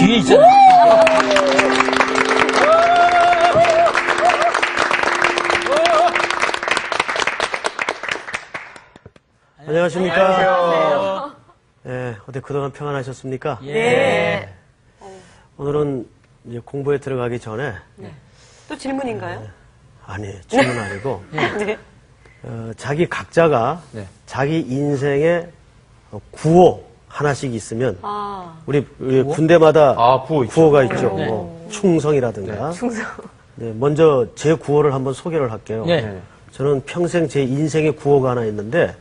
뒤에 있잖아요. 안녕하십니까. 예, 어때 그동안 평안하셨습니까? 네. 오늘은 이제 공부에 들어가기 전에 또 질문인가요? 아니 질문 아니고 네. 자기 각자가 자기 인생의 구호 하나씩 있으면 우리 군대마다 구호가 있죠. 뭐 충성이라든가. 충성. 네, 먼저 제 구호를 한번 소개를 할게요. 네. 저는 평생 제 인생의 구호가 하나 있는데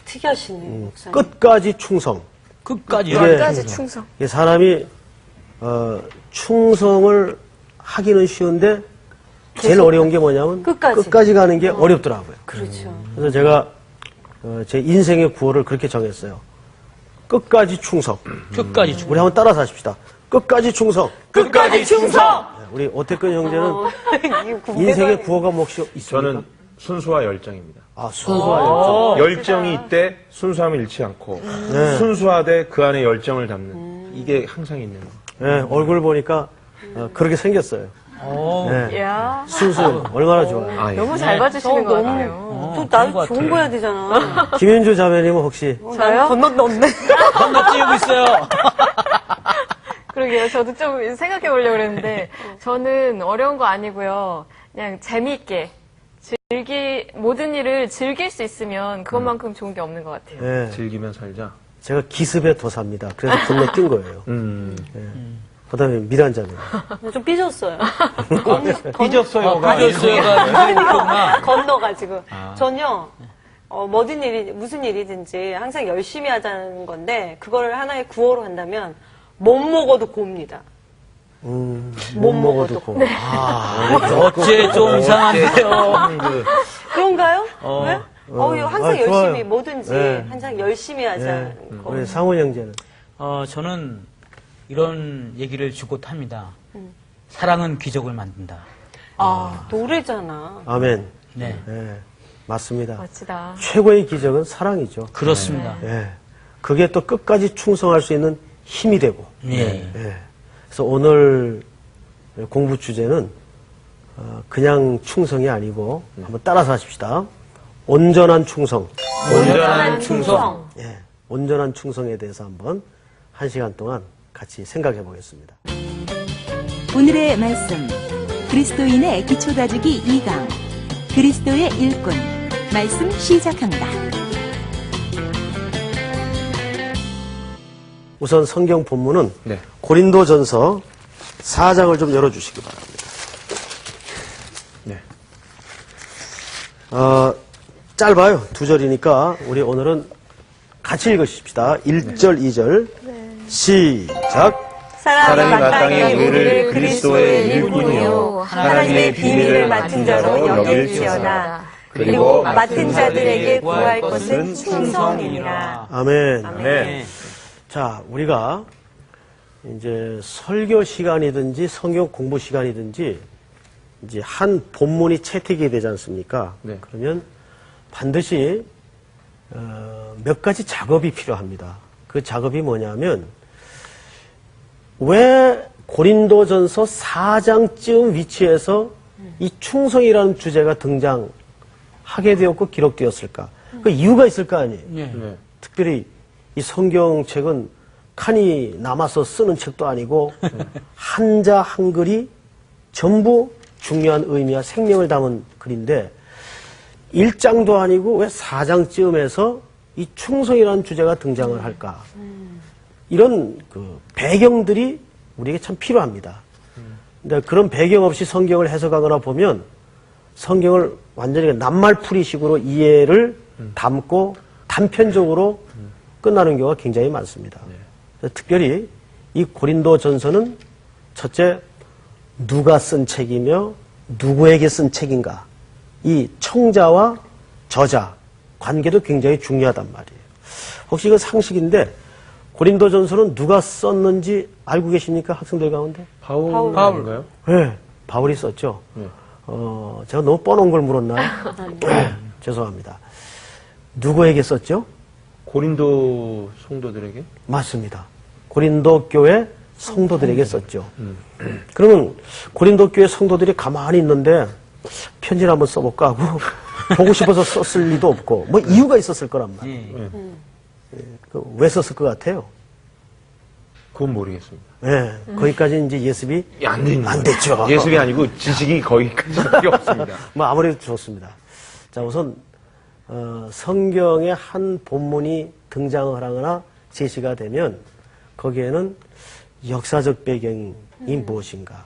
특이하시네, 목사님. 끝까지 충성. 끝까지요. 끝까지 충성. 이게 사람이 충성을 하기는 쉬운데 제일 어려운 게 뭐냐면 끝까지 가는 게 어렵더라고요. 그렇죠. 그래서 제가 제 인생의 구호를 그렇게 정했어요. 끝까지 충성. 끝까지 충성. 우리 한번 따라서 하십시다. 끝까지 충성. 끝까지 충성! 네, 우리 오태근 형제는 인생의 구호가 혹시 있습니까? 저는 순수와 열정입니다. 아, 순수와 열정. 열정이 있대 순수함을 잃지 않고 순수하되 그 안에 열정을 담는 이게 항상 있는 거. 네, 얼굴 보니까 그렇게 생겼어요. 네. 야 순수 얼마나 좋아요. 아, 예. 너무 잘 봐주시는 것 같아요. 또 나도 좋은 거 해야 되잖아. 김현주 자매님은 혹시 저요? 건너뛰었네. 건너뛰고 있어요. 그러게요. 저도 좀 생각해 보려고 그랬는데, 저는 어려운 거 아니고요. 그냥 재미있게, 모든 일을 즐길 수 있으면 그것만큼 좋은 게 없는 것 같아요. 네, 즐기면 살자. 제가 기습의 도사입니다. 그래서 건너뛴 거예요. 그다음에 미란 자매. 좀 삐졌어요. 삐졌어요가 삐졌어요가 건너가지고. 전요, 무슨 일이든지 항상 열심히 하자는 건데, 그거를 하나의 구호로 한다면, 못 먹어도 고입니다. 못 먹어도 고. 어째 좀 이상한데요. 그런가요? 왜? 항상 열심히, 좋아요. 뭐든지 네. 항상 열심히 하자는 거. 우리 상훈 형제는 저는 이런 얘기를 주곧 합니다. 사랑은 기적을 만든다. 노래잖아. 아멘. 네. 네, 맞습니다. 멋지다. 최고의 기적은 사랑이죠. 그렇습니다. 네. 그게 또 끝까지 충성할 수 있는 힘이 되고. 네. 네. 그래서 오늘 공부 주제는 그냥 충성이 아니고 한번 따라서 하십시다. 온전한 충성. 온전한 충성. 예, 온전한 충성에 대해서 한번 1시간 동안 같이 생각해 보겠습니다. 오늘의 말씀 그리스도인의 기초다지기 2강 그리스도의 일꾼 말씀 시작합니다. 우선 성경 본문은 네. 고린도전서 4장을 좀 열어주시기 바랍니다. 네. 짧아요. 2절이니까 우리 오늘은 같이 읽으십시다. 1절, 2절. 시작. 사랑이 마땅히 우리를 그리스도의 일꾼이요 하나님의 비밀을 맡은 자로 여길지어다. 그리고 맡은 자들에게 구할 것은 충성이니라. 아멘. 네. 자, 우리가 이제 설교 시간이든지 성경 공부 시간이든지 이제 한 본문이 채택이 되지 않습니까? 네. 그러면 반드시 몇 가지 작업이 필요합니다. 그 작업이 뭐냐면 왜 고린도전서 4장쯤 위치에서 이 충성이라는 주제가 등장하게 되었고 기록되었을까? 그 이유가 있을 거 아니에요. 네. 특별히 이 성경책은 칸이 남아서 쓰는 책도 아니고 한자 한글이 전부 중요한 의미와 생명을 담은 글인데 1장도 아니고 왜 4장쯤에서 이 충성이라는 주제가 등장을 할까? 이런 그 배경들이 우리에게 참 필요합니다. 근데 그런 배경 없이 성경을 해석하거나 보면 성경을 완전히 낱말풀이식으로 이해를 담고 단편적으로 끝나는 경우가 굉장히 많습니다. 특별히 이 고린도전서는 첫째 누가 쓴 책이며 누구에게 쓴 책인가 이 청자와 저자 관계도 굉장히 중요하단 말이에요. 혹시 이거 상식인데 고린도전서는 누가 썼는지 알고 계십니까? 학생들 가운데? 바울인가요? 네, 바울이 썼죠. 네. 제가 너무 뻔한 걸 물었나요? 죄송합니다. 누구에게 썼죠? 고린도 성도들에게? 맞습니다. 고린도 교회 성도들에게 썼죠. 그러면 고린도 교회 성도들이 가만히 있는데 편지를 한번 써볼까 하고 보고 싶어서 썼을 리도 없고 뭐 이유가 있었을 거란 말이에요. 왜 썼을 것 같아요? 그건 모르겠습니다. 네, 거기까지 이제 예습이 안 되는 안 됐죠. 예습이 아니고 지식이 거기까지밖에 없습니다. 뭐 아무래도 좋습니다. 자, 우선 성경의 한 본문이 등장을 하거나 제시가 되면 거기에는 역사적 배경이 무엇인가,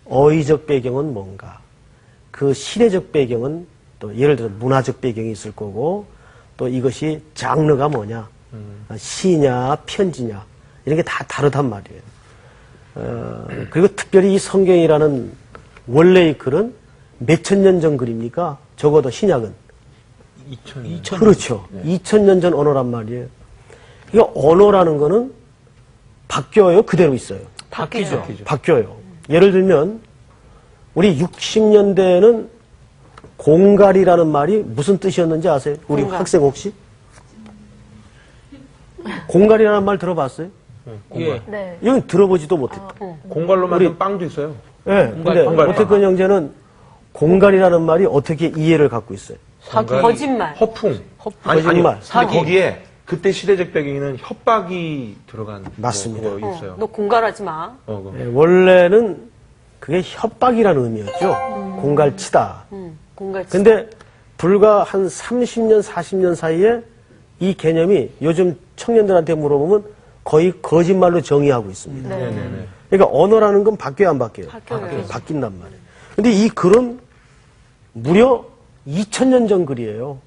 어휘적 배경은 뭔가, 그 시대적 배경은 또 예를 들어 문화적 배경이 있을 거고 또 이것이 장르가 뭐냐, 시냐 편지냐 이런 게 다 다르단 말이에요. 그리고 특별히 이 성경이라는 원래의 글은 몇천 년 전 글입니까? 적어도 신약은 2000년. 그렇죠. 2000년 전 언어란 말이에요. 이거 언어라는 거는 바뀌어요? 그대로 있어요? 바뀌죠. 바뀌어요. 예를 들면 우리 60년대에는 공갈이라는 말이 무슨 뜻이었는지 아세요? 우리 공갈. 학생 혹시? 공갈이라는 말 들어봤어요? 예. 네. 이건 들어보지도 못했다. 공갈로 만든 빵도 있어요. 예. 근데 공갈. 오태근 형제는 공갈이라는 말이 어떻게 이해를 갖고 있어요? 거짓말. 허풍. 거짓말. 근데 거기에 그때 시대적 배경에는 협박이 들어간 맞습니다. 뭐 그거 있어요. 너 공갈하지 마. 그거. 예, 원래는 그게 협박이라는 의미였죠. 공갈치다. 공갈. 근데 불과 한 30년, 40년 사이에 이 개념이 요즘 청년들한테 물어보면 거의 거짓말로 정의하고 있습니다. 네네네. 그러니까 언어라는 건 바뀌어요, 안 바뀌어요? 바뀌어요. 바뀐단 말이에요. 근데 이 글은 무려 2000년 전 글이에요.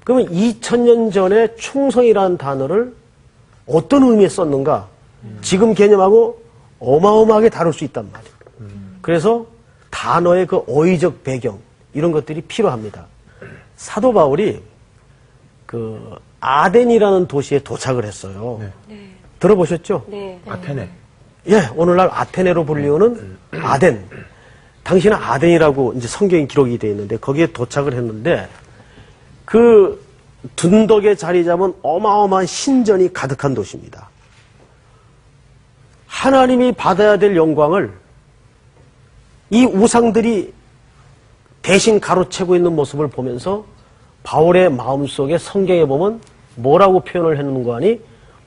그러면 2000년 전에 충성이라는 단어를 어떤 의미에 썼는가? 지금 개념하고 어마어마하게 다룰 수 있단 말이에요. 그래서 단어의 그 어휘적 배경, 이런 것들이 필요합니다. 사도 바울이 그 아덴이라는 도시에 도착을 했어요. 들어보셨죠? 네. 아테네. 예, 오늘날 아테네로 불리우는 아덴. 당시는 아덴이라고 이제 성경에 기록이 되어 있는데 거기에 도착을 했는데 그 둔덕에 자리 잡은 어마어마한 신전이 가득한 도시입니다. 하나님이 받아야 될 영광을 이 우상들이 대신 가로채고 있는 모습을 보면서 바울의 마음속에 성경에 보면 뭐라고 표현을 했는 거 아니?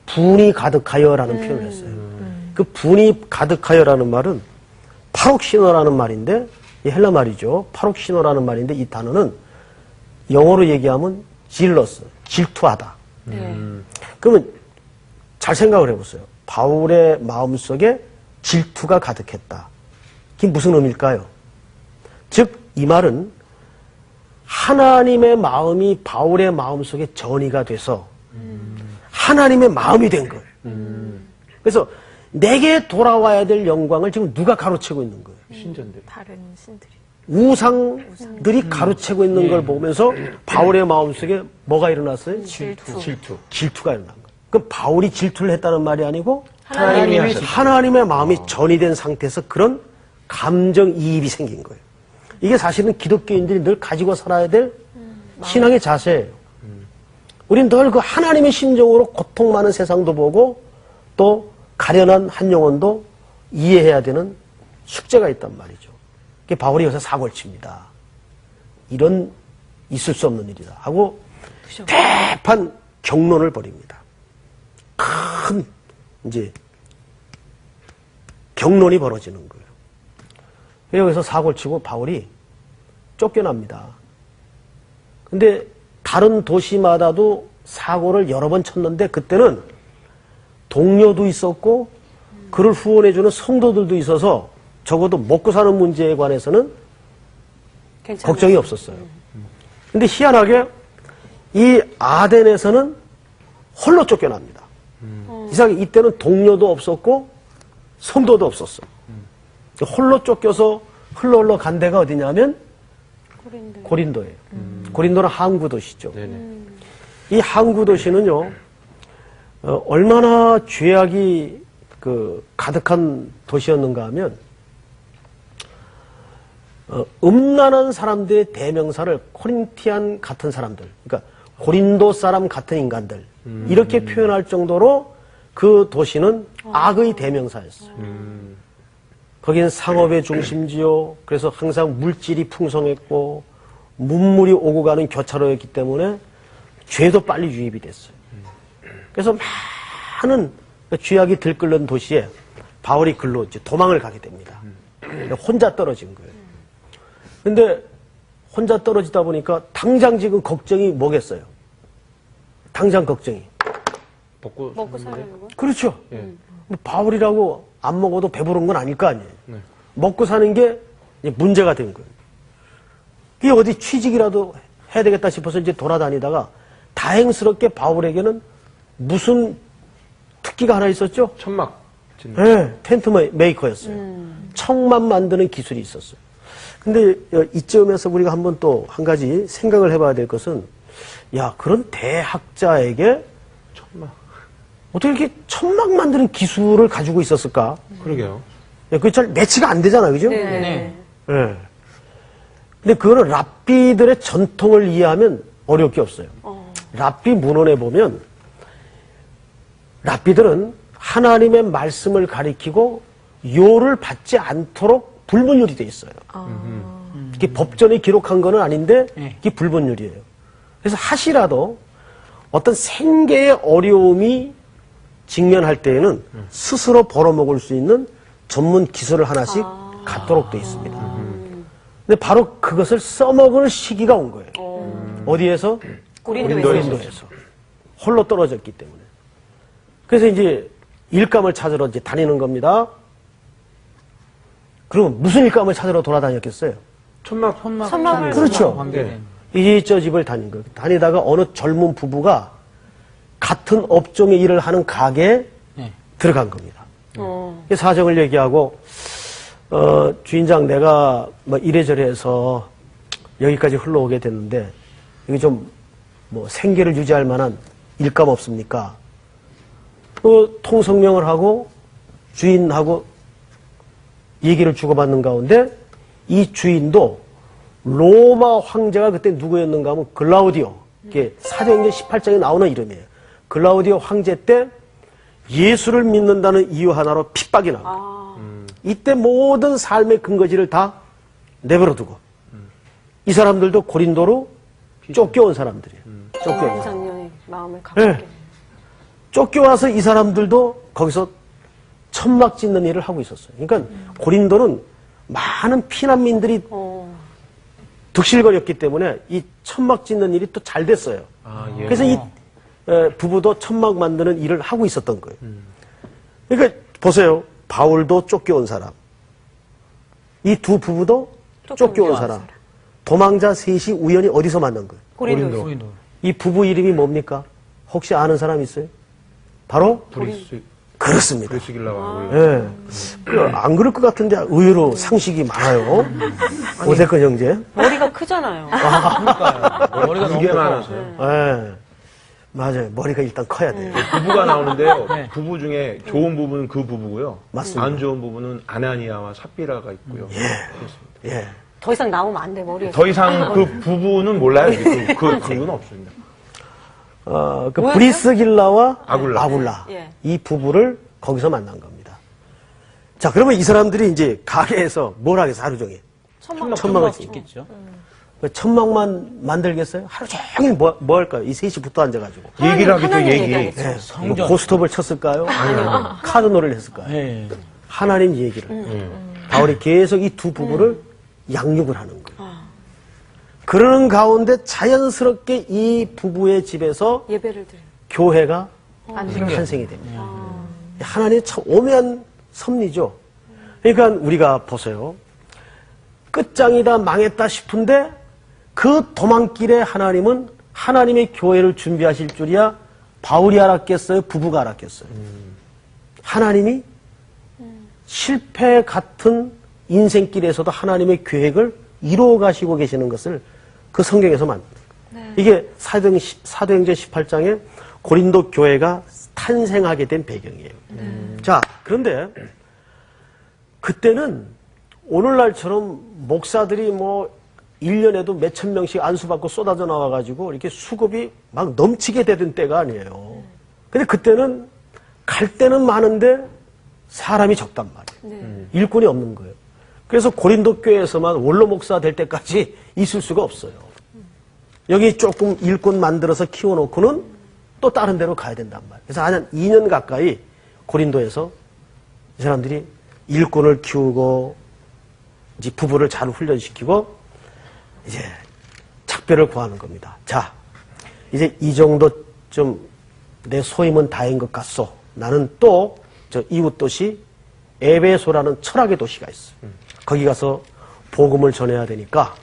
분이 가득하여라는 표현을 했어요. 그 분이 가득하여라는 말은 파록시노라는 말인데, 이 헬라 말이죠. 파록시노라는 말인데 이 단어는 영어로 얘기하면 질러스, 질투하다. 그러면 잘 생각을 해보세요. 바울의 마음속에 질투가 가득했다. 그게 무슨 의미일까요? 즉, 이 말은 하나님의 마음이 바울의 마음속에 전이가 돼서 하나님의 마음이 된 거예요. 그래서 내게 돌아와야 될 영광을 지금 누가 가로채고 있는 거예요? 신전들. 다른 신들이. 우상들이 가로채고 있는 걸 보면서 바울의 마음속에 뭐가 일어났어요? 질투. 질투가 일어난 거예요. 그럼 바울이 질투를 했다는 말이 아니고 하나님이 하셨어요. 하나님의 마음이 전이 된 상태에서 그런 감정이입이 생긴 거예요. 이게 사실은 기독교인들이 늘 가지고 살아야 될 신앙의 자세예요. 우린 늘 그 하나님의 심정으로 고통 많은 세상도 보고 또 가련한 한 영혼도 이해해야 되는 숙제가 있단 말이죠. 그게 바울이 여기서 사고를 칩니다. 이런 있을 수 없는 일이다 하고 대판 경론을 벌입니다. 큰 이제 경론이 벌어지는 거예요. 여기서 사고를 치고 바울이 쫓겨납니다. 근데 다른 도시마다도 사고를 여러 번 쳤는데 그때는 동료도 있었고 그를 후원해주는 성도들도 있어서 적어도 먹고 사는 문제에 관해서는 괜찮아요. 걱정이 없었어요. 근데 희한하게 이 아덴에서는 홀로 쫓겨납니다. 이상하게 이때는 동료도 없었고 성도도 없었어. 홀로 쫓겨서 흘러 간 데가 어디냐면 고린도예요. 고린도는 항구 도시죠. 이 항구 도시는요, 얼마나 죄악이 가득한 도시였는가 하면, 음란한 사람들의 대명사를 코린티안 같은 사람들, 그러니까 고린도 사람 같은 인간들, 이렇게 표현할 정도로 그 도시는 악의 대명사였어요. 거기는 상업의 중심지요. 그래서 항상 물질이 풍성했고 문물이 오고 가는 교차로였기 때문에 죄도 빨리 유입이 됐어요. 그래서 많은 죄악이 들끓는 도시에 바울이 글로 이제 도망을 가게 됩니다. 혼자 떨어진 거예요. 근데 혼자 떨어지다 보니까 당장 지금 걱정이 뭐겠어요? 당장 걱정이. 먹고 살려고? 그렇죠. 뭐 바울이라고 안 먹어도 배부른 건 아닐 거 아니에요. 먹고 사는 게 이제 문제가 된 거예요. 그게 어디 취직이라도 해야 되겠다 싶어서 이제 돌아다니다가 다행스럽게 바울에게는 무슨 특기가 하나 있었죠? 천막 짓는. 네, 텐트 메이커였어요. 청만 만드는 기술이 있었어요. 근데 이쯤에서 우리가 한번 또 한 가지 생각을 해봐야 될 것은, 야, 그런 대학자에게 천막. 어떻게 이렇게 천막 만드는 기술을 가지고 있었을까? 그러게요. 그게 잘 매치가 안 되잖아요, 그죠? 네. 예. 근데 그거는 랍비들의 전통을 이해하면 어려울 게 없어요. 랍비 문헌에 보면 랍비들은 하나님의 말씀을 가리키고 요를 받지 않도록 불문율이 돼 있어요. 이게 법전에 기록한 거는 아닌데 이게 불문율이에요. 그래서 하시라도 어떤 생계의 어려움이 직면할 때에는 스스로 벌어먹을 수 있는 전문 기술을 하나씩 갖도록 돼 있습니다. 근데 바로 그것을 써먹을 시기가 온 거예요. 어디에서? 고린도에서. 홀로 떨어졌기 때문에. 그래서 이제 일감을 찾으러 이제 다니는 겁니다. 그럼 무슨 일감을 찾으러 돌아다녔겠어요? 천막을 그렇죠. 관계된. 이 저 집을 다닌 거예요. 다니다가 어느 젊은 부부가 같은 업종의 일을 하는 가게에 네. 들어간 겁니다. 사정을 얘기하고, 주인장 내가 뭐 이래저래 해서 여기까지 흘러오게 됐는데, 여기 좀 뭐 생계를 유지할 만한 일감 없습니까? 통성명을 하고 주인하고 얘기를 주고받는 가운데 이 주인도 로마 황제가 그때 누구였는가 하면 글라우디오. 이게 사도행전 18장에 나오는 이름이에요. 글라우디오 황제 때 예수를 믿는다는 이유 하나로 핍박이 나옵니다. 이때 모든 삶의 근거지를 다 내버려 두고 이 사람들도 고린도로 쫓겨온 사람들이에요. 쫓겨온 사람. 장년의 마음을 가볍게. 네. 쫓겨와서 이 사람들도 거기서 천막 짓는 일을 하고 있었어요. 그러니까 고린도는 많은 피난민들이 득실거렸기 때문에 이 천막 짓는 일이 또 잘 됐어요. 예. 그래서 이 부부도 천막 만드는 일을 하고 있었던 거예요. 그러니까 보세요. 바울도 쫓겨온 사람. 이 두 부부도 쫓겨온 사람. 도망자 셋이 우연히 어디서 만난 거예요? 고린도. 이 부부 이름이 뭡니까? 혹시 아는 사람 있어요? 바로? 그렇습니다. 브리스길라와 아굴라. 예. 안 그럴 것 같은데 의외로 상식이 많아요. 오세근 형제. 머리가 크잖아요. 머리가 이게 너무 많아서요. 예. 맞아요. 머리가 일단 커야 돼요. 부부가 나오는데요. 네. 부부 중에 좋은 부부는 그 부부고요. 맞습니다. 안 좋은 부부는 아나니아와 삽비라가 있고요. 그렇습니다. 예. 더 이상 나오면 안 돼, 머리에. 더 이상 그 부부는 몰라요. 그건 없습니다. 그 브리스길라와 아굴라. 예. 이 부부를 거기서 만난 겁니다. 자, 그러면 이 사람들이 이제 가게에서 뭘 하겠어, 하루 종일? 천막을 있겠죠. 천막만 만들겠어요? 하루 종일 뭐 할까요? 이 셋이 붙어 앉아가지고. 얘기를 하겠죠, 하나님 얘기. 얘기하겠죠. 예. 성전. 뭐 고스톱을 쳤을까요? 아니요. 카드 놀이를 했을까요? 예. 하나님 얘기를. 바울이 계속 이 두 부부를 양육을 하는 거예요. 그러는 가운데 자연스럽게 이 부부의 집에서 예배를 드려. 교회가 탄생이 됩니다. 하나님의 참 오묘한 섭리죠. 그러니까 우리가 보세요. 끝장이다 망했다 싶은데 그 도망길에 하나님은 하나님의 교회를 준비하실 줄이야 바울이 알았겠어요? 부부가 알았겠어요? 하나님이 실패 같은 인생길에서도 하나님의 계획을 이루어 가시고 계시는 것을 그 성경에서 만듭니다. 이게 사도행전 18장에 고린도 교회가 탄생하게 된 배경이에요. 자, 그런데 그때는 오늘날처럼 목사들이 뭐 1년에도 몇천 명씩 안수받고 쏟아져 나와가지고 이렇게 수급이 막 넘치게 되던 때가 아니에요. 근데 그때는 갈 때는 많은데 사람이 적단 말이에요. 일꾼이 없는 거예요. 그래서 고린도 교회에서만 원로 목사 될 때까지 있을 수가 없어요. 여기 조금 일꾼 만들어서 키워놓고는 또 다른 데로 가야 된단 말이에요. 그래서 한 2년 가까이 고린도에서 이 사람들이 일꾼을 키우고 이제 부부를 잘 훈련시키고 이제 작별을 구하는 겁니다. 자, 이제 이 정도 좀 내 소임은 다인 것 같소. 나는 또 저 이웃 도시 에베소라는 철학의 도시가 있어요. 거기 가서 복음을 전해야 되니까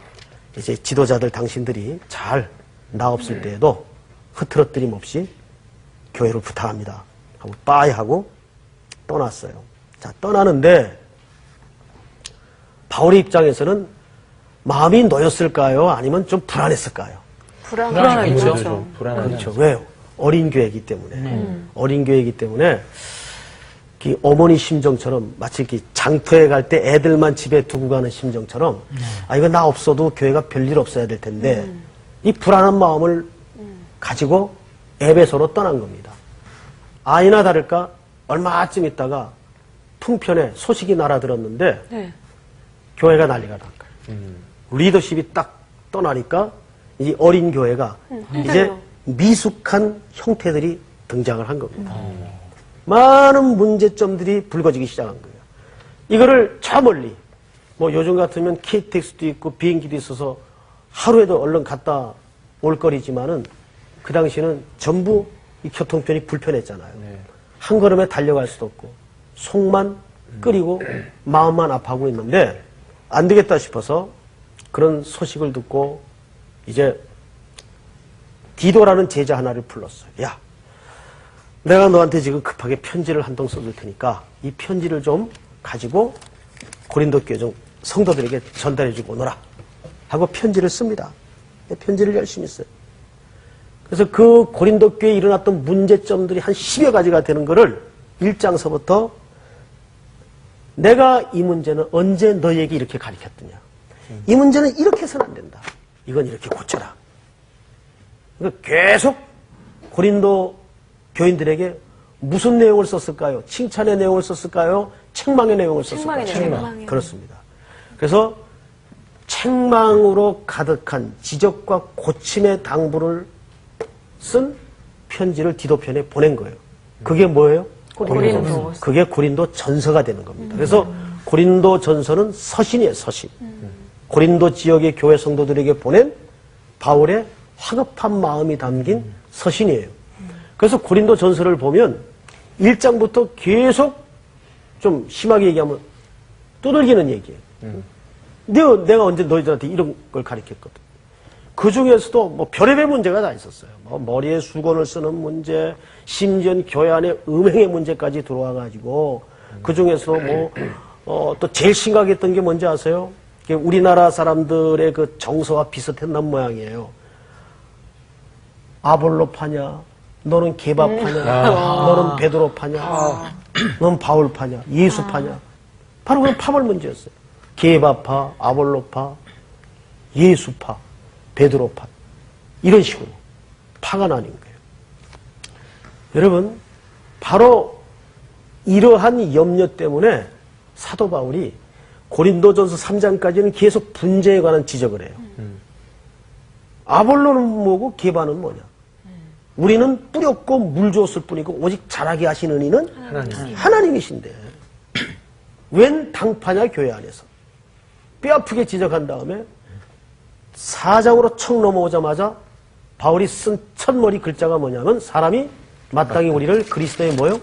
이제 지도자들 당신들이 잘 나 없을 때에도 흐트러뜨림 없이 교회를 부탁합니다. 하고 빠이 하고 떠났어요. 자, 떠나는데 바울의 입장에서는 마음이 놓였을까요? 아니면 좀 불안했을까요? 불안하겠죠. 좀 불안하죠. 그렇죠. 왜요? 어린 교회이기 때문에. 어린 교회이기 때문에 그 어머니 심정처럼 마치 이렇게 장터에 갈 때 애들만 집에 두고 가는 심정처럼 아, 이거 나 없어도 교회가 별일 없어야 될 텐데 이 불안한 마음을 가지고 에베소로 떠난 겁니다. 아니나 다를까 얼마쯤 있다가 풍편에 소식이 날아들었는데 네. 교회가 난리가 난 거예요. 리더십이 딱 떠나니까 이 어린 교회가 이제 미숙한 형태들이 등장을 한 겁니다. 많은 문제점들이 불거지기 시작한 거예요. 이거를 저 멀리 뭐 요즘 같으면 KTX도 있고 비행기도 있어서 하루에도 얼른 갔다 올 거리지만은 그 당시에는 전부 이 교통편이 불편했잖아요. 한 걸음에 달려갈 수도 없고 속만 끓이고 마음만 아파하고 있는데 안 되겠다 싶어서 그런 소식을 듣고 이제 디도라는 제자 하나를 불렀어요. 야, 내가 너한테 지금 급하게 편지를 한 통 써줄 테니까 이 편지를 좀 가지고 고린도 교회 좀 성도들에게 전달해주고 오너라 하고 편지를 씁니다. 편지를 열심히 써요. 그래서 그 고린도 교회에 일어났던 문제점들이 한 10여 가지가 되는 거를 1장서부터 내가 이 문제는 언제 너에게 이렇게 가르쳤더냐. 이 문제는 이렇게 해서는 안 된다. 이건 이렇게 고쳐라. 그러니까 계속 고린도 교인들에게 무슨 내용을 썼을까요? 칭찬의 내용을 썼을까요? 책망의 내용을 썼을까요? 책망의 그렇습니다. 그래서 책망으로 가득한 지적과 고침의 당부를 쓴 편지를 디도편에 보낸 거예요. 그게 뭐예요? 고린도. 그게 고린도 전서가 되는 겁니다. 그래서 고린도 전서는 서신이에요, 서신. 고린도 지역의 교회 성도들에게 보낸 바울의 화급한 마음이 담긴 서신이에요. 그래서 고린도 전서를 보면 1장부터 계속 좀 심하게 얘기하면 두들기는 얘기예요. 내가 언제 너희들한테 이런 걸 가르쳤거든. 그 중에서도 뭐 별의별 문제가 다 있었어요. 뭐 머리에 수건을 쓰는 문제, 심지어 교회 안에 음행의 문제까지 들어와가지고 그 중에서 또 제일 심각했던 게 뭔지 아세요? 우리나라 사람들의 그 정서와 비슷했단 모양이에요. 아볼로 파냐? 너는 개밥 파냐? 너는 베드로 파냐? 너는 바울 파냐? 예수 파냐? 바로 그런 파벌 문제였어요. 개밥파, 아볼로파, 예수파, 베드로파 이런 식으로 파가 나뉜 거예요. 여러분 바로 이러한 염려 때문에 사도 바울이 고린도전서 3장까지는 계속 분재에 관한 지적을 해요. 아볼로는 뭐고 게바는 뭐냐. 우리는 뿌렸고 물 주었을 뿐이고 오직 자라게 하시는 이는 하나님이신데 웬 당파냐 교회 안에서. 뼈아프게 지적한 다음에 4장으로 척 넘어오자마자 바울이 쓴 첫머리 글자가 뭐냐면 사람이 마땅히 우리를 그리스도의 뭐요?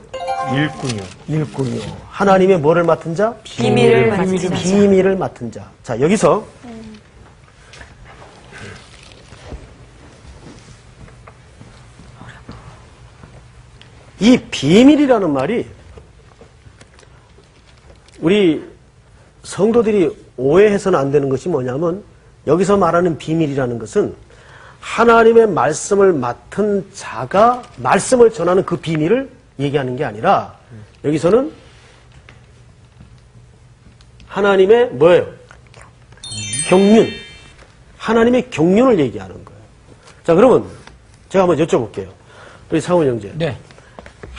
일꾼이요. 하나님의 뭐를 맡은 자? 비밀을 맡은 자. 비밀을 맡은 자. 자, 여기서 이 비밀이라는 말이 우리 성도들이 오해해서는 안 되는 것이 뭐냐면 여기서 말하는 비밀이라는 것은 하나님의 말씀을 맡은 자가 말씀을 전하는 그 비밀을 얘기하는 게 아니라 여기서는 하나님의 뭐예요? 경륜. 하나님의 경륜을 얘기하는 거예요. 자, 그러면 제가 한번 여쭤볼게요. 우리 상훈 형제. 네.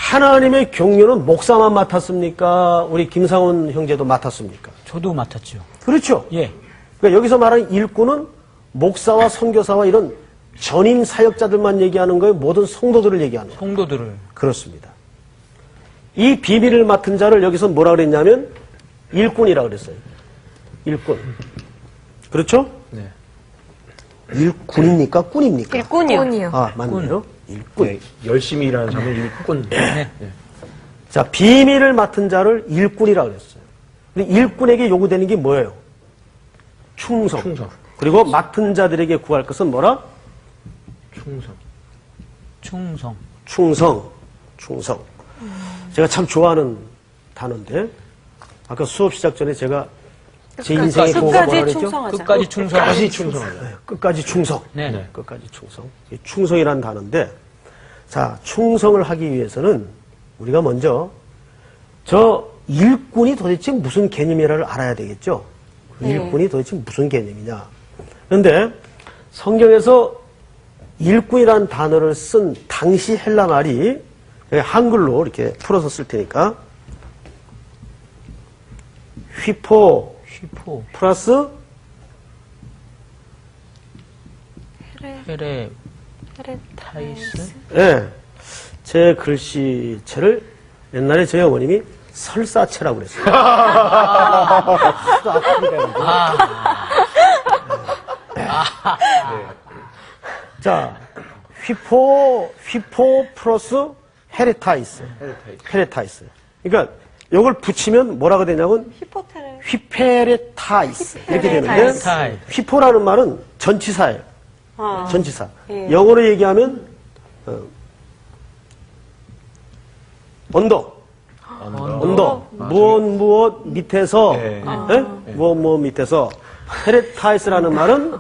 하나님의 경륜은 목사만 맡았습니까? 우리 김상훈 형제도 맡았습니까? 저도 맡았죠. 그렇죠. 예. 그러니까 여기서 말하는 일꾼은 목사와 선교사와 이런 전임 사역자들만 얘기하는 거예요? 모든 성도들을 얘기하는 거예요? 성도들을. 그렇습니다. 이 비밀을 맡은 자를 여기서 뭐라 그랬냐면 일꾼이라 그랬어요. 일꾼. 그렇죠? 네. 일꾼입니까? 꾼입니까? 일꾼이요. 꾼이요. 아, 맞네요. 일꾼. 네, 열심히 일하는 사람은 일꾼. 네. 자, 비밀을 맡은 자를 일꾼이라 그랬어요. 근데 일꾼에게 요구되는 게 뭐예요? 충성. 충성. 그리고 맡은 자들에게 구할 것은 뭐라? 충성. 충성. 충성. 충성. 제가 참 좋아하는 단어인데, 아까 수업 시작 전에 제가 제 인생의 끝까지 뭐가 뭐라 그랬죠? 충성하자. 끝까지 충성. 다시 충성하자. 네, 끝까지 충성. 네. 네. 끝까지 충성. 이 충성이라는 단어인데, 자, 충성을 하기 위해서는 우리가 먼저 저 일꾼이 도대체 무슨 개념이라를 알아야 되겠죠? 일꾼이 도대체 무슨 개념이냐. 그런데 성경에서 일꾼이라는 단어를 쓴 당시 헬라 말이 한글로 이렇게 풀어서 쓸 테니까 휘포 휘포. 플러스 헤레. 타이스. 예, 제 글씨체를 옛날에 저희 어머님이 설사체라고 그랬어요. 자, 휘포 플러스 헤레타이스. 헤레타이스. 그러니까 이걸 붙이면 뭐라고 되냐면 히포테를. 휘페레타이스 이렇게 되는데 히페레타이스. 휘포라는 말은 전치사예요. 아. 전치사. 예. 영어로 얘기하면 언더. 언더. 무엇 밑에서. 네. 예? 무엇 밑에서. 헤레타이스라는 말은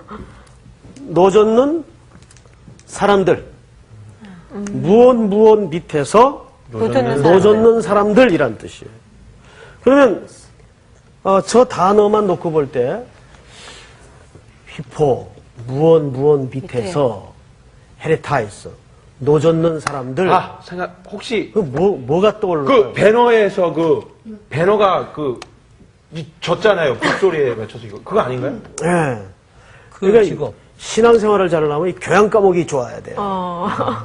노젓는 사람들. 무엇 밑에서 노젓는 사람들이란 뜻이에요. 그러면 저 단어만 놓고 볼 때 휘포, 무엇 밑에서 헤레타이스, 노젓는 사람들. 아, 혹시 뭐가 떠올라요? 그 배너에서 그 배너가 졌잖아요. 빗소리에 맞춰서 이거. 그거 아닌가요? 예. 그 그러니까 직업. 신앙생활을 잘하려면 이 교양 과목이 좋아야 돼요.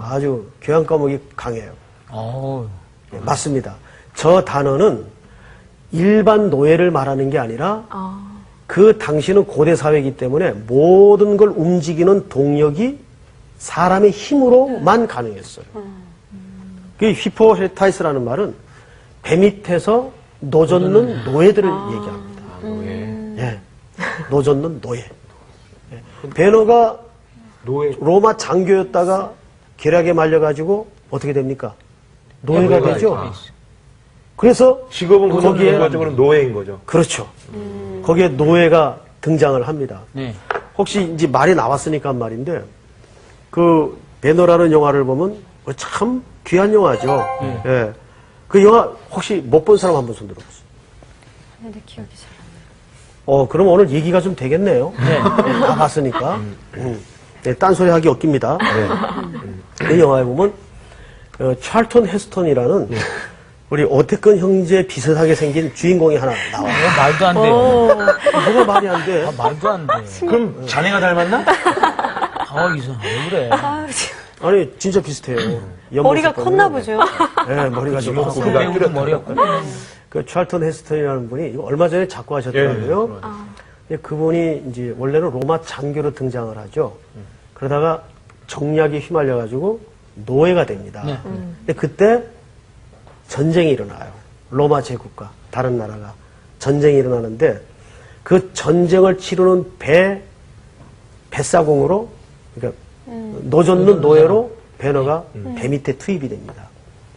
아주 교양 과목이 강해요. 어우. 예, 맞습니다. 저 단어는 일반 노예를 말하는 게 아니라 그 당시는 고대 사회이기 때문에 모든 걸 움직이는 동력이 사람의 힘으로만 가능했어요. 그 휘포헤타이스라는 말은 배 밑에서 노젓는 노예들을 얘기합니다. 노예. 예. 노젓는 노예. 예. 베너가 노예. 로마 장교였다가 계략에 말려가지고 어떻게 됩니까? 노예가 되죠. 그래서 직업은 거기에 결과적으로는 노예인 거죠. 그렇죠. 거기에 노예가 등장을 합니다. 네. 혹시 이제 말이 나왔으니까 한 말인데 그 배너라는 영화를 보면 참 귀한 영화죠. 예. 그 영화 혹시 못 본 사람 한번 손 들어보세요. 근데 기억이 잘 안 나요. 그럼 오늘 얘기가 좀 되겠네요. 네. 다 봤으니까. 네, 딴소리 하기 없깁니다. 이 영화에 보면 찰턴 헤스턴이라는 우리 오태근 형제 비슷하게 생긴 주인공이 하나 나와요. 말도 안 돼. 뭐가 말이 안 돼. 말도 안 돼. 그럼 자네가 닮았나? 이상. 왜 그래? 아니 진짜 비슷해요. 머리가 옆모습 컸나 보면. 보죠. 네, 머리가 좀 이목구비가 컸어요. 배우는 뚜렷하다. 머리가 커. 그 찰턴 헤스턴이라는 분이 이거 얼마 전에 작고하셨더라고요. 그분이 이제 원래는 로마 장교로 등장을 하죠. 그러다가 정략에 휘말려가지고 노예가 됩니다. 네. 근데 그때 전쟁이 일어나요. 로마 제국과 다른 나라가 전쟁이 일어나는데 그 전쟁을 치르는 뱃사공으로 그러니까 노젓는 노예로 배너가 배 밑에 투입이 됩니다.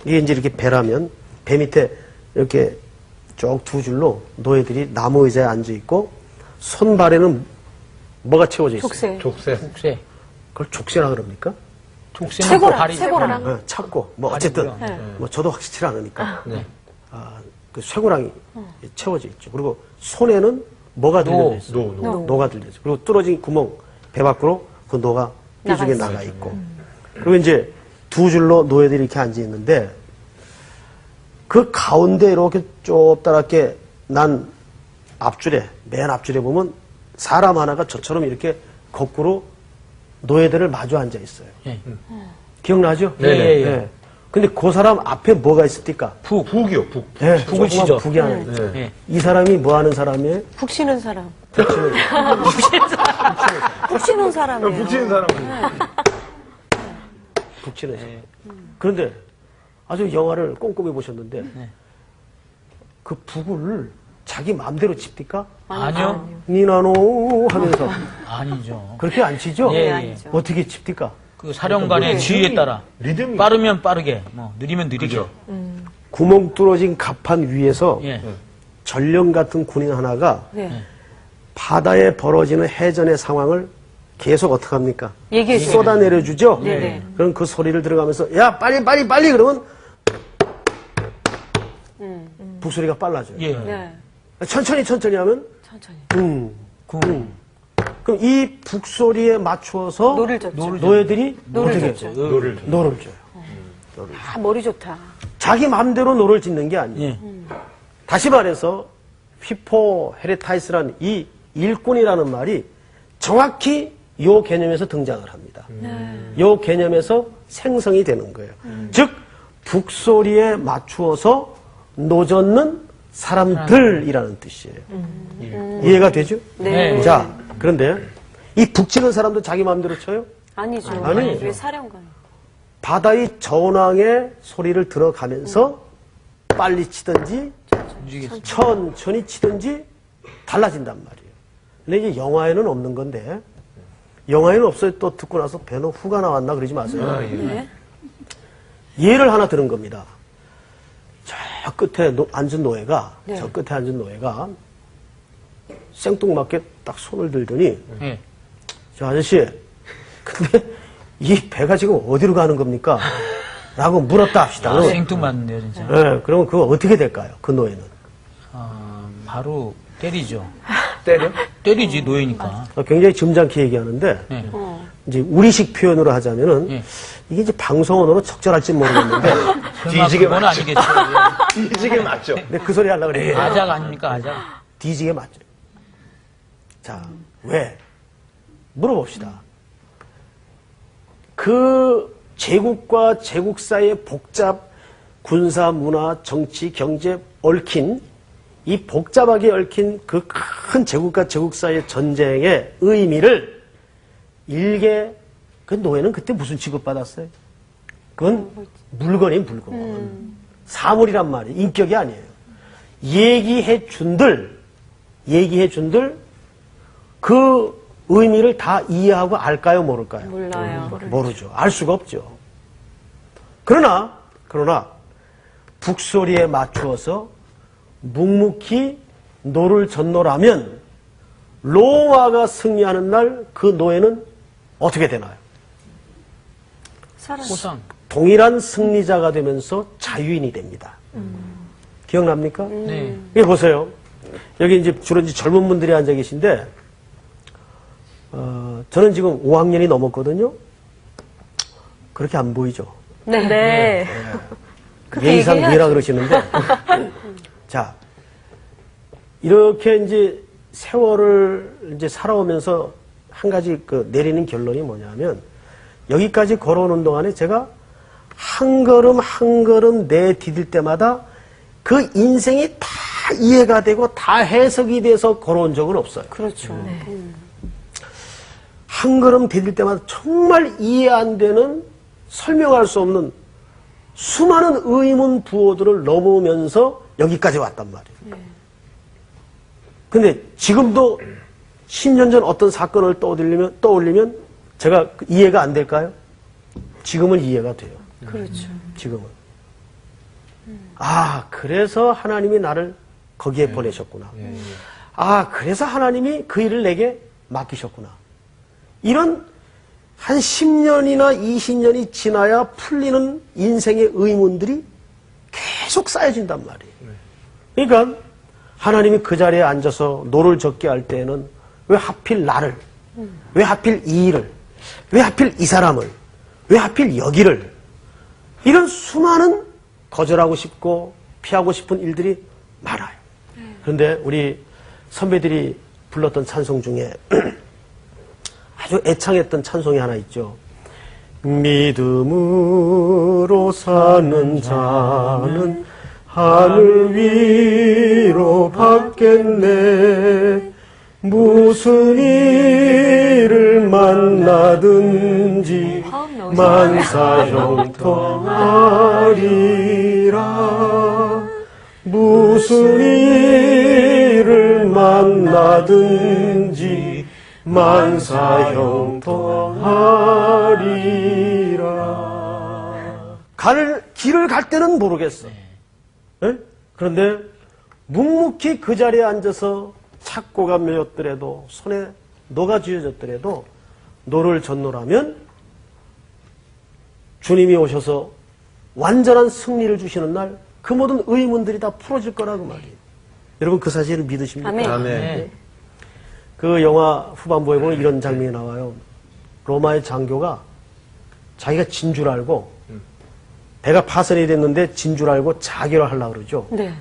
이게 이제 이렇게 배라면 배 밑에 이렇게 쭉 두 줄로 노예들이 나무 의자에 앉아 있고 손발에는 뭐가 채워져 있어요? 족쇄. 족쇄. 족쇄. 그걸 족쇄라 그럽니까? 족쇄는 쇠고랑, 발이 쇠고랑. 네, 찾고 뭐 어쨌든 뭐 저도 확실치 않으니까 네. 그 쇠고랑이 채워져 있죠. 그리고 손에는 뭐가 들려져 있어요? 노가 들려져. 그리고 뚫어진 구멍 배 밖으로 그 노가 삐죽에 나가 있고. 그리고 이제 두 줄로 노예들이 이렇게 앉아 있는데 그 가운데 이렇게 좁다랗게 난 앞줄에, 맨 앞줄에 보면 사람 하나가 저처럼 이렇게 거꾸로 노예들을 마주 앉아 있어요. 예. 기억나죠? 예, 예, 예. 근데 그 사람 앞에 뭐가 있습니까? 북이요, 북. 예, 북을 치죠. 북이 하나 있어요. 예. 이 사람이 뭐 하는 사람이에요? 푹 쉬는 사람. 북 치는 사람. 푹 쉬는 사람이에요. 북 치는 사람은. 북 치는 사람. 그런데 아주 영화를 꼼꼼히 보셨는데 그 북을 자기 마음대로 칩니까? 아니요. 니나노 하면서 아니죠. 그렇게 안 치죠? 예, 예. 아니죠. 어떻게 칩니까? 그 사령관의 지휘에 따라 리듬이. 빠르면 빠르게, 뭐 느리면 느리게. 그죠. 구멍 뚫어진 갑판 위에서 예. 전령 같은 군인 하나가 네. 바다에 벌어지는 해전의 상황을 계속 어떻게 합니까? 얘기해 줘요. 쏟아내려주죠? 네네. 그럼 그 소리를 들어가면서 야 빨리 빨리 빨리 그러면 북소리가 빨라져요. 예. 네. 천천히 천천히 하면 천천히. 그럼 이 북소리에 맞추어서 노를 젓죠. 노예들이 노를 어떻게 젓죠. 해요? 노를. 노를 줘요. 아, 머리 좋다. 자기 마음대로 노를 짓는 게 아니에요. 예. 다시 말해서 휘포 헤레타이스라는 이 일꾼이라는 말이 정확히 요 개념에서 등장을 합니다. 요 개념에서 생성이 되는 거예요. 즉 북소리에 맞추어서 노젓는 사람들이라는 뜻이에요. 이해가 되죠? 네. 자, 그런데 이 북치는 사람도 자기 마음대로 쳐요? 아니죠. 아니죠. 왜 사령관? 바다의 전황의 소리를 들어가면서 빨리 치든지 움직이겠습니다. 천천히 치든지 달라진단 말이에요. 근데 이제 영화에는 없는 건데 영화에는 없어요. 또 듣고 나서 배너 후가 나왔나 그러지 마세요. 네. 예를 하나 들은 겁니다. 저 끝에 앉은 노예가 네. 저 끝에 앉은 노예가 생뚱맞게 딱 손을 들더니 예. 저 아저씨 근데 이 배가 지금 어디로 가는 겁니까? 라고 물었다 합시다. 아, 생뚱맞는데요, 진짜. 네, 그러면 그거 어떻게 될까요? 그 노예는. 바로 때리죠. 때려? 때리지, 노예니까. 굉장히 점잖게 얘기하는데 네. 이제 우리식 표현으로 하자면은 예. 이게 이제 방송언어로 적절할지 모르겠는데 뒤지게 그건 맞죠. 아니겠죠. 이게 맞죠. 근데 그 소리 하려고 그래요. 아작 아닙니까, 아작? 뒤지게 맞죠. 자, 왜? 물어봅시다. 그 제국과 제국 사이의 복잡 군사, 문화, 정치, 경제 얽힌 이 복잡하게 얽힌 그 큰 제국과 제국 사이의 전쟁의 의미를 일개 그 노예는 그때 무슨 취급받았어요? 그건 물건이 물건. 사물이란 말이에요. 인격이 아니에요. 얘기해 준들 그 의미를 다 이해하고 알까요, 모를까요? 몰라요. 모르죠. 알 수가 없죠. 그러나 북소리에 맞추어서 묵묵히 노를 젓노라면 로마가 승리하는 날 그 노예는 어떻게 되나요? 사람. 호상. 동일한 승리자가 되면서 자유인이 됩니다. 기억납니까? 네. 여기 보세요. 여기 이제 주로 이제 젊은 분들이 앉아 계신데, 저는 지금 5학년이 넘었거든요. 그렇게 안 보이죠? 네. 네. 그렇게 예의상 얘기해야죠. 예라 그러시는데, 자, 이렇게 이제 세월을 이제 살아오면서 한 가지 그 내리는 결론이 뭐냐면, 여기까지 걸어오는 동안에 제가 한 걸음 한 걸음 내디딜 때마다 그 인생이 다 이해가 되고 다 해석이 돼서 걸어온 적은 없어요. 그렇죠. 한 걸음 디딜 때마다 정말 이해 안 되는 설명할 수 없는 수많은 의문 부호들을 넘으면서 여기까지 왔단 말이에요. 근데 지금도 10년 전 어떤 사건을 떠올리면 제가 이해가 안 될까요? 지금은 이해가 돼요. 그렇죠. 지금은. 아, 그래서 하나님이 나를 거기에 보내셨구나. 아, 그래서 하나님이 그 일을 내게 맡기셨구나. 이런 한 10년이나 20년이 지나야 풀리는 인생의 의문들이 계속 쌓여진단 말이에요. 그러니까 하나님이 그 자리에 앉아서 노를 젓게 할 때에는 왜 하필 나를, 왜 하필 이 일을, 왜 하필 이 사람을, 왜 하필 여기를, 이런 수많은 거절하고 싶고 피하고 싶은 일들이 많아요. 그런데 우리 선배들이 불렀던 찬송 중에 아주 애창했던 찬송이 하나 있죠. 믿음으로 사는 자는 하늘 위로 받겠네. 무슨 일을 만나든지 만사형통하리라. 무슨 일을 만나든지 만사형통하리라. 길을 갈 때는 모르겠어. 예? 그런데 묵묵히 그 자리에 앉아서 착고가 메었더라도 손에 노가 쥐어졌더라도 노를 전노라면 주님이 오셔서 완전한 승리를 주시는 날 그 모든 의문들이 다 풀어질 거라고 말이에요. 여러분 그 사실을 믿으십니까? 아멘. 아멘. 그 영화 후반부에 보면 이런 장면이 나와요. 로마의 장교가 자기가 진 줄 알고 배가 파손이 됐는데 진 줄 알고 자결을 하려고 그러죠. 네.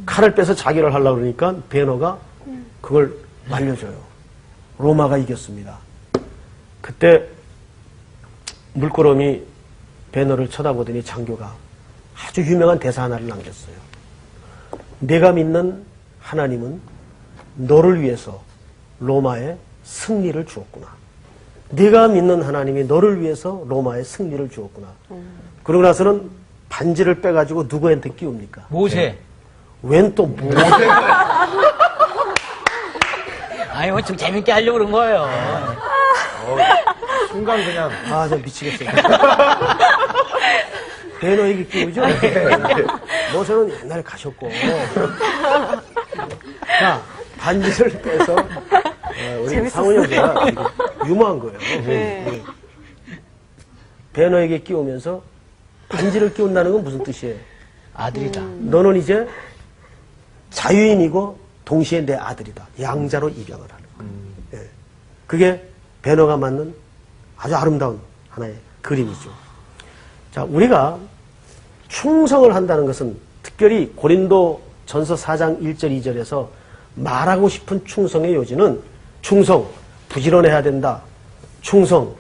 칼을 빼서 자결을 하려고 그러니까 베너가 그걸 말려줘요. 로마가 이겼습니다. 그때 물끄러미 베너를 쳐다보더니 장교가 아주 유명한 대사 하나를 남겼어요. 내가 믿는 하나님은 너를 위해서 로마에 승리를 주었구나. 네가 믿는 하나님이 너를 위해서 로마에 승리를 주었구나. 그러고 나서는 반지를 빼가지고 누구한테 끼웁니까? 모세. 웬 또 모세? 아니, 뭐, 좀 재밌게 하려고 그런 거예요. 순간 그냥 아, 저 미치겠어요. 배너에게 끼우죠? 모세는 옛날에 가셨고. 자, 반지를 빼서, 우리 상훈이 형제가 유머한 거예요. 네. 배너에게 끼우면서 반지를 끼운다는 건 무슨 뜻이에요? 아들이다. 너는 이제 자유인이고 동시에 내 아들이다. 양자로 입양을 하는 거예요. 예. 그게 배너가 맞는 아주 아름다운 하나의 그림이죠. 자, 우리가 충성을 한다는 것은 특별히 고린도 전서 4장 1절 2절에서 말하고 싶은 충성의 요지는 충성, 부지런해야 된다. 충성,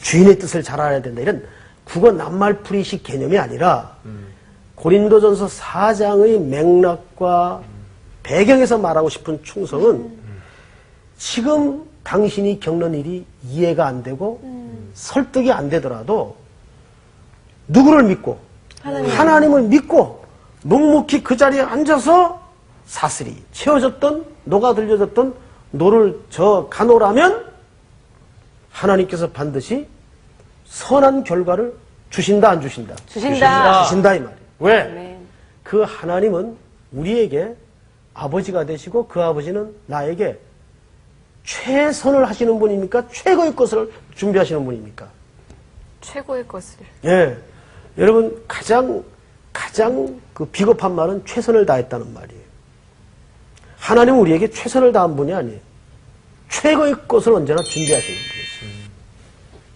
주인의 뜻을 잘 알아야 된다. 이런 국어 낱말풀이식 개념이 아니라 고린도전서 4장의 맥락과 배경에서 말하고 싶은 충성은 지금 당신이 겪는 일이 이해가 안 되고 설득이 안 되더라도 누구를 믿고 하나님을 믿고 묵묵히 그 자리에 앉아서 사슬이 채워졌던 녹아들려졌던 노를 가노라면 하나님께서 반드시 선한 결과를 주신다 안 주신다? 주신다. 주신다 이 말이에요. 왜? 네. 그 하나님은 우리에게 아버지가 되시고 그 아버지는 나에게 최선을 하시는 분입니까? 최고의 것을 준비하시는 분입니까? 최고의 것을. 예. 여러분, 가장 그 비겁한 말은 최선을 다했다는 말이에요. 하나님은 우리에게 최선을 다한 분이 아니에요. 최고의 것을 언제나 준비하시는 분이세요.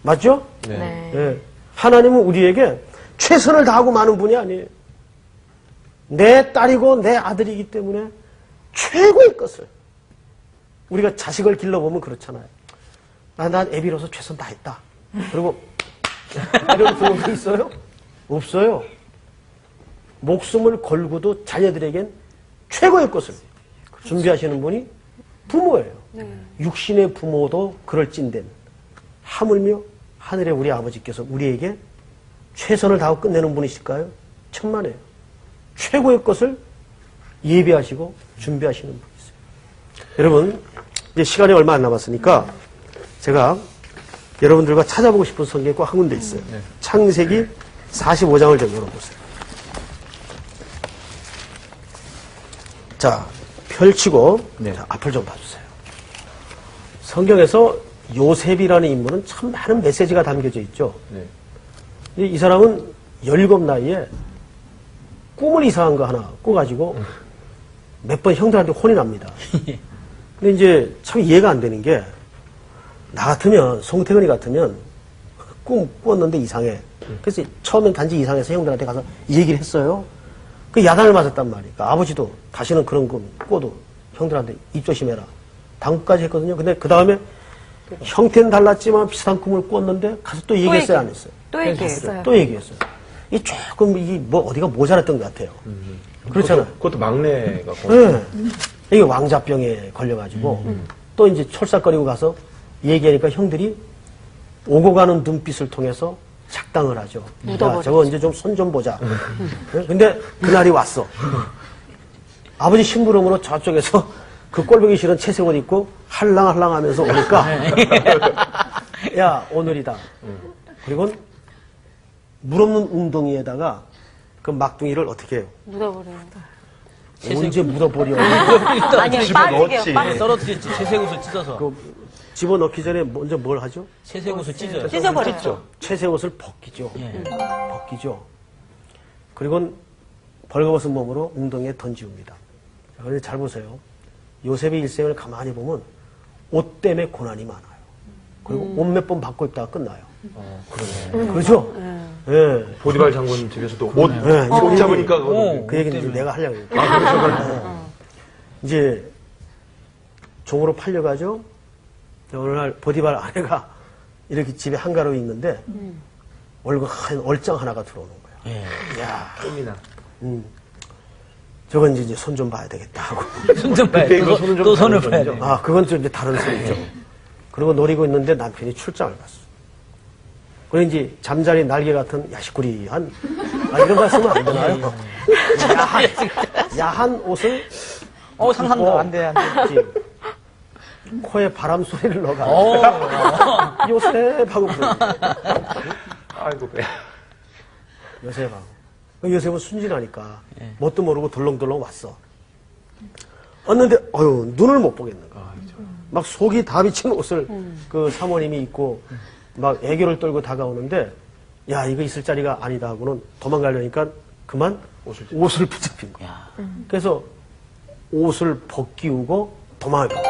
맞죠? 네. 예. 하나님은 우리에게 최선을 다하고 마는 분이 아니에요. 내 딸이고 내 아들이기 때문에 최고의 것을. 우리가 자식을 길러보면 그렇잖아요. 난 애비로서 최선 다했다. 그리고 이런 부모도 있어요? 없어요. 목숨을 걸고도 자녀들에겐 최고의 것을 준비하시는 분이 부모예요. 육신의 부모도 그럴 찐된 하물며 하늘의 우리 아버지께서 우리에게 최선을 다하고 끝내는 분이실까요? 천만에요. 최고의 것을 예비하시고 준비하시는 분이세요. 여러분, 이제 시간이 얼마 안 남았으니까 제가 여러분들과 찾아보고 싶은 성경이 꼭 한 군데 있어요. 창세기 45장을 좀 열어보세요. 자, 펼치고 자, 앞을 좀 봐주세요. 성경에서 요셉이라는 인물은 참 많은 메시지가 담겨져 있죠. 이 사람은 17 나이에 꿈을 이상한 거 하나 꿔가지고 몇 번 형들한테 혼이 납니다. 근데 이제 참 이해가 안 되는 게, 나 같으면, 송태근이 같으면 꿈 꾸었는데 이상해. 그래서 처음엔 단지 이상해서 형들한테 가서 이 얘기를 했어요. 그 야단을 맞았단 말이니까 아버지도 다시는 그런 거 꿔도 형들한테 입 조심해라. 당구까지 했거든요. 근데 그 다음에 형태는 달랐지만 비슷한 꿈을 꿨는데 가서 또 얘기했어요, 안 했어요? 또 얘기했어요. 또 얘기했어요. 이 조금 이 뭐 어디가 모자랐던 것 같아요. 그렇잖아요. 그것도 막내가. 네. 이게 왕자병에 걸려가지고 또 이제 철삭거리고 가서 얘기하니까 형들이 오고 가는 눈빛을 통해서 작당을 하죠. 야, 저거 이제 좀 손 좀 보자. 네? 근데 그날이 왔어. 아버지 심부름으로 저쪽에서 그 꼴보기 싫은 채색옷 입고 할랑할랑 하면서 오니까 야, 오늘이다. 그리고 물 없는 웅덩이에다가 그 막둥이를 어떻게 해요? 묻어버려요. 언제 묻어버려. 아니요, 빠지게요. 빠지게. 떨어뜨렸지. 채색옷을 찢어서. 그 집어넣기 전에 먼저 뭘 하죠? 채색옷을 찢어요. 찢어버려요. 채색옷을 벗기죠. 예. 벗기죠. 그리고 벌거벗은 몸으로 웅덩이에 던지웁니다. 그런데 잘 보세요. 요셉의 일생을 가만히 보면 옷 때문에 고난이 많아요. 그리고 옷 몇 번 바꿔 입다가 끝나요. 그러네. 그렇죠? 예. 보디발 장군 집에서도 옷, 네, 옷 잡으니까 그거. 그 얘기는 이제 내가 하려고 했는데. 이제 종으로 팔려가죠. 어느 날 보디발 아내가 이렇게 집에 한가로이 있는데 얼굴 한 얼짱 하나가 들어오는 거야. 예. 야, 끔이나. 저건 이제 손 좀 봐야 되겠다 하고. 손 좀 봐야 그때 돼. 이거 손은 좀 또 손을 다른 봐야 손이죠? 돼. 아, 그건 좀 이제 다른 소리죠. 그리고 노리고 있는데 남편이 출장을 갔어. 그래 이제 잠자리 날개 같은 야식구리한 이런 말 쓰면 안 되나요? 야한 옷을 상상도 안 돼, 안 돼. 입지. 코에 바람 소리를 넣어가. 요셉하고 부르는 거예요. 아이고, 배. 요셉하고. 요셉은 순진하니까 뭣도 모르고 덜렁덜렁 왔어. 왔는데 눈을 못 보겠는 거야. 막 속이 다 비친 옷을 그 사모님이 입고 막 애교를 떨고 다가오는데 야 이거 있을 자리가 아니다 하고는 도망가려니까 그만 옷을 붙잡힌 거야. 야. 그래서 옷을 벗기우고 도망을 갔어.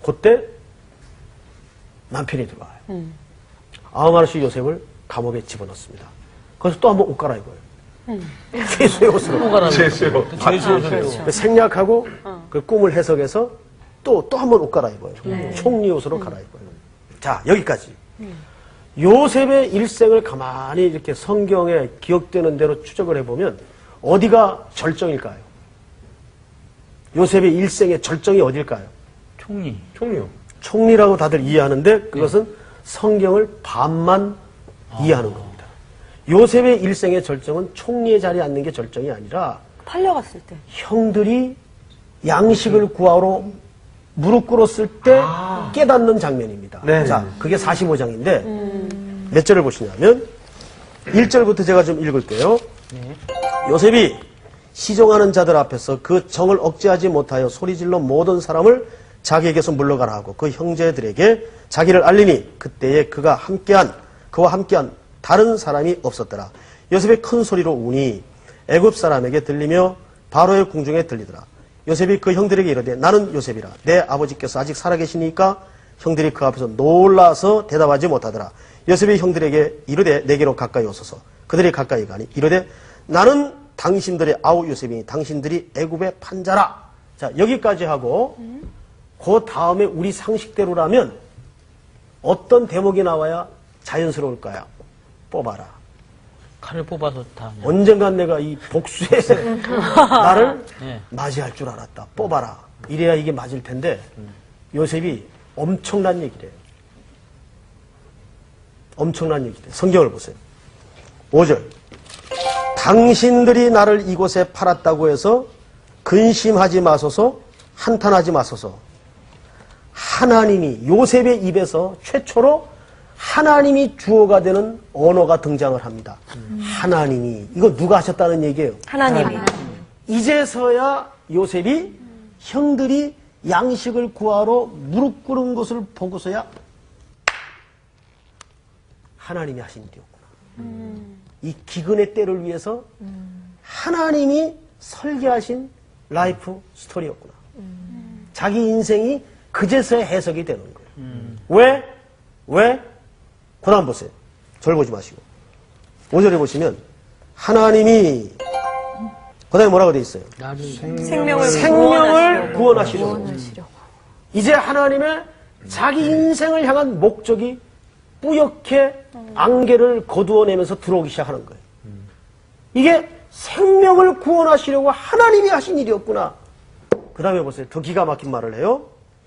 그때 남편이 들어와요. 아우마르시 요셉을 감옥에 집어넣습니다. 그래서 또 한 번 옷 갈아입어요. 죄수의 옷으로. 제수요. 생략하고 그 꿈을 해석해서 또 한 번 옷 갈아입어요. 총리 옷으로 갈아입어요. 자, 여기까지. 요셉의 일생을 가만히 이렇게 성경에 기억되는 대로 추적을 해보면 어디가 절정일까요? 요셉의 일생의 절정이 어딜까요? 총리. 총리요. 총리라고 다들 이해하는데 그것은 성경을 반만 이해하는 겁니다. 요셉의 일생의 절정은 총리의 자리에 앉는 게 절정이 아니라 팔려갔을 때. 형들이 양식을 구하러 무릎 꿇었을 때 깨닫는 장면입니다. 네. 자, 그게 45장인데 몇 절을 보시냐면 1절부터 제가 좀 읽을게요. 요셉이 시종하는 자들 앞에서 그 정을 억제하지 못하여 소리질러 모든 사람을 자기에게서 물러가라 하고 그 형제들에게 자기를 알리니 그때에 그와 함께한 다른 사람이 없었더라. 요셉이 큰 소리로 우니 애굽 사람에게 들리며 바로의 궁중에 들리더라. 요셉이 그 형들에게 이르되 나는 요셉이라. 내 아버지께서 아직 살아계시니까 형들이 그 앞에서 놀라서 대답하지 못하더라. 요셉이 형들에게 이르되 내게로 가까이 오소서. 그들이 가까이 가니 이르되 나는 당신들의 아우 요셉이니 당신들이 애굽의 판자라. 자, 여기까지 하고 그 다음에 우리 상식대로라면 어떤 대목이 나와야 자연스러울까요? 뽑아라. 칼을 뽑아서 다. 그냥. 언젠간 내가 이 복수의 나를 네. 맞이할 줄 알았다. 뽑아라. 이래야 이게 맞을 텐데 요셉이 엄청난 얘기를 해요. 엄청난 얘기를 해요. 성경을 보세요. 5절. 당신들이 나를 이곳에 팔았다고 해서 근심하지 마소서, 한탄하지 마소서. 하나님이 요셉의 입에서 최초로 하나님이 주어가 되는 언어가 등장을 합니다. 하나님이. 이거 누가 하셨다는 얘기예요? 하나님이. 이제서야 요셉이 형들이 양식을 구하러 무릎 꿇은 것을 보고서야 하나님이 하신 일이었구나. 이 기근의 때를 위해서 하나님이 설계하신 라이프 스토리였구나. 자기 인생이 그제서야 해석이 되는 거예요. 왜? 그 다음 보세요. 절 보지 마시고. 5절에 보시면 하나님이 다음에 뭐라고 돼 있어요? 나를 생명을 구원하시려고. 구원하시려고. 이제 하나님의 자기 인생을 향한 목적이 뿌옇게 안개를 거두어내면서 들어오기 시작하는 거예요. 이게 생명을 구원하시려고 하나님이 하신 일이었구나. 그 다음에 보세요. 더 기가 막힌 말을 해요.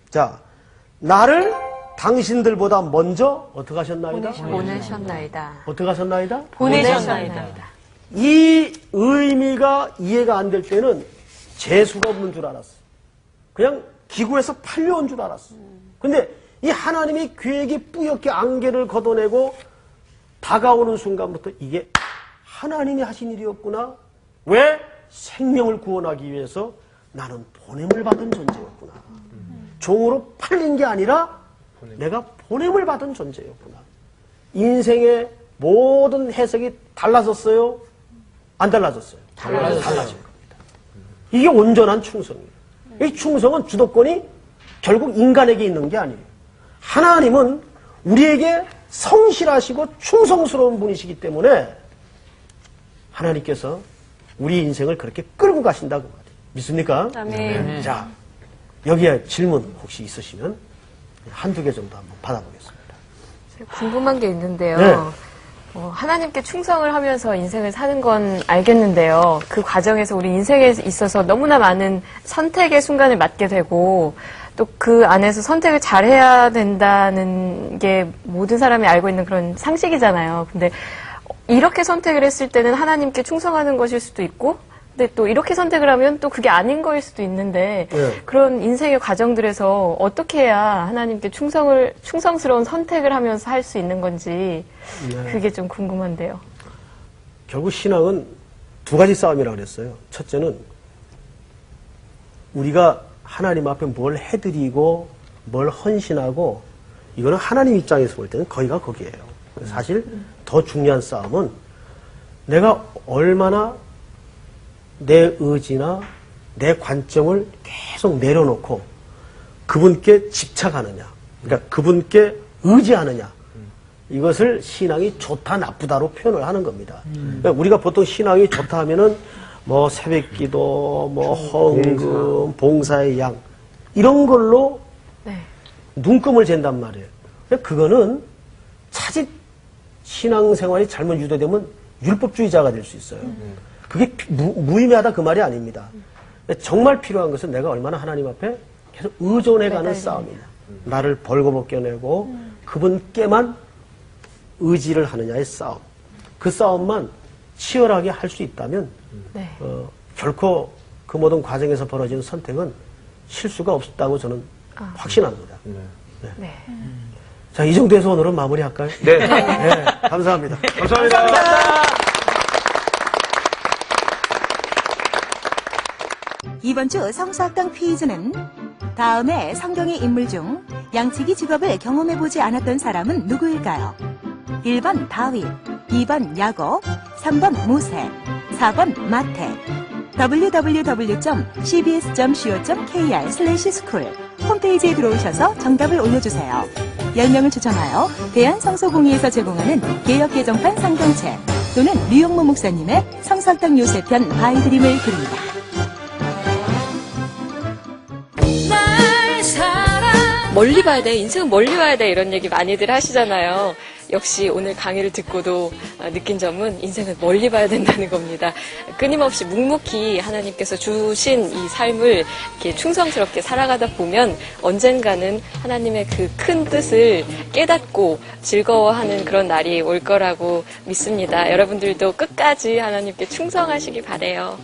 자, 나를 당신들보다 먼저 어떻게 하셨나이다? 보내셨나이다. 어떻게 하셨나이다? 보내셨나이다. 이 의미가 이해가 안 될 때는 재수가 없는 줄 알았어. 그냥 기구에서 팔려온 줄 알았어. 근데 이 하나님의 계획이 뿌옇게 안개를 걷어내고 다가오는 순간부터 이게 하나님이 하신 일이었구나. 왜? 생명을 구원하기 위해서 나는 보냄을 받은 존재였구나. 종으로 팔린 게 아니라 내가 보냄을 받은 존재였구나. 인생의 모든 해석이 달라졌어요? 안 달라졌어요? 달라진 겁니다. 이게 온전한 충성이에요. 이 충성은 주도권이 결국 인간에게 있는 게 아니에요. 하나님은 우리에게 성실하시고 충성스러운 분이시기 때문에 하나님께서 우리 인생을 그렇게 끌고 가신다고 말이에요. 믿습니까? 아멘. 자, 여기에 질문 혹시 있으시면 한두 개 정도 한번 받아보겠습니다. 궁금한 게 있는데요. 네. 하나님께 충성을 하면서 인생을 사는 건 알겠는데요. 그 과정에서 우리 인생에 있어서 너무나 많은 선택의 순간을 맞게 되고 또 그 안에서 선택을 잘 해야 된다는 게 모든 사람이 알고 있는 그런 상식이잖아요. 근데 이렇게 선택을 했을 때는 하나님께 충성하는 것일 수도 있고 근데 또 이렇게 선택을 하면 또 그게 아닌 거일 수도 있는데 네. 그런 인생의 과정들에서 어떻게 해야 하나님께 충성스러운 선택을 하면서 할 수 있는 건지 그게 좀 궁금한데요. 결국 신앙은 두 가지 싸움이라고 그랬어요. 첫째는 우리가 하나님 앞에 뭘 해드리고 뭘 헌신하고 이거는 하나님 입장에서 볼 때는 거기가 거기예요. 사실 더 중요한 싸움은 내가 얼마나 내 의지나 내 관점을 계속 내려놓고 그분께 집착하느냐, 그러니까 그분께 의지하느냐, 이것을 신앙이 좋다 나쁘다로 표현을 하는 겁니다. 그러니까 우리가 보통 신앙이 좋다 하면은 뭐 새벽기도, 뭐 헌금, 봉사의 양 이런 걸로 네. 눈금을 잰단 말이에요. 그거는 차짓 신앙생활이 잘못 유도되면 율법주의자가 될 수 있어요. 그게 무의미하다 그 말이 아닙니다. 정말 필요한 것은 내가 얼마나 하나님 앞에 계속 의존해가는 싸움이냐. 나를 벌거벗겨내고 그분께만 의지를 하느냐의 싸움. 그 싸움만 치열하게 할 수 있다면 네. 결코 그 모든 과정에서 벌어지는 선택은 실수가 없다고 저는 확신합니다. 네. 자, 이 정도에서 오늘은 마무리할까요? 네. 네, 감사합니다. 감사합니다. 이번 주 성서학당 퀴즈는 다음에 성경의 인물 중 양치기 직업을 경험해보지 않았던 사람은 누구일까요? 1번 다윗, 2번 야곱, 3번 모세, 4번 마태. www.cbs.co.kr/school 홈페이지에 들어오셔서 정답을 올려주세요. 10명을 추첨하여 대한성서공의에서 제공하는 개역개정판 성경책 또는 류영모 목사님의 성서학당 요새편 바이드림을 드립니다. 멀리 봐야 돼. 인생은 멀리 와야 돼. 이런 얘기 많이들 하시잖아요. 역시 오늘 강의를 듣고도 느낀 점은 인생은 멀리 봐야 된다는 겁니다. 끊임없이 묵묵히 하나님께서 주신 이 삶을 이렇게 충성스럽게 살아가다 보면 언젠가는 하나님의 그 큰 뜻을 깨닫고 즐거워하는 그런 날이 올 거라고 믿습니다. 여러분들도 끝까지 하나님께 충성하시기 바라요.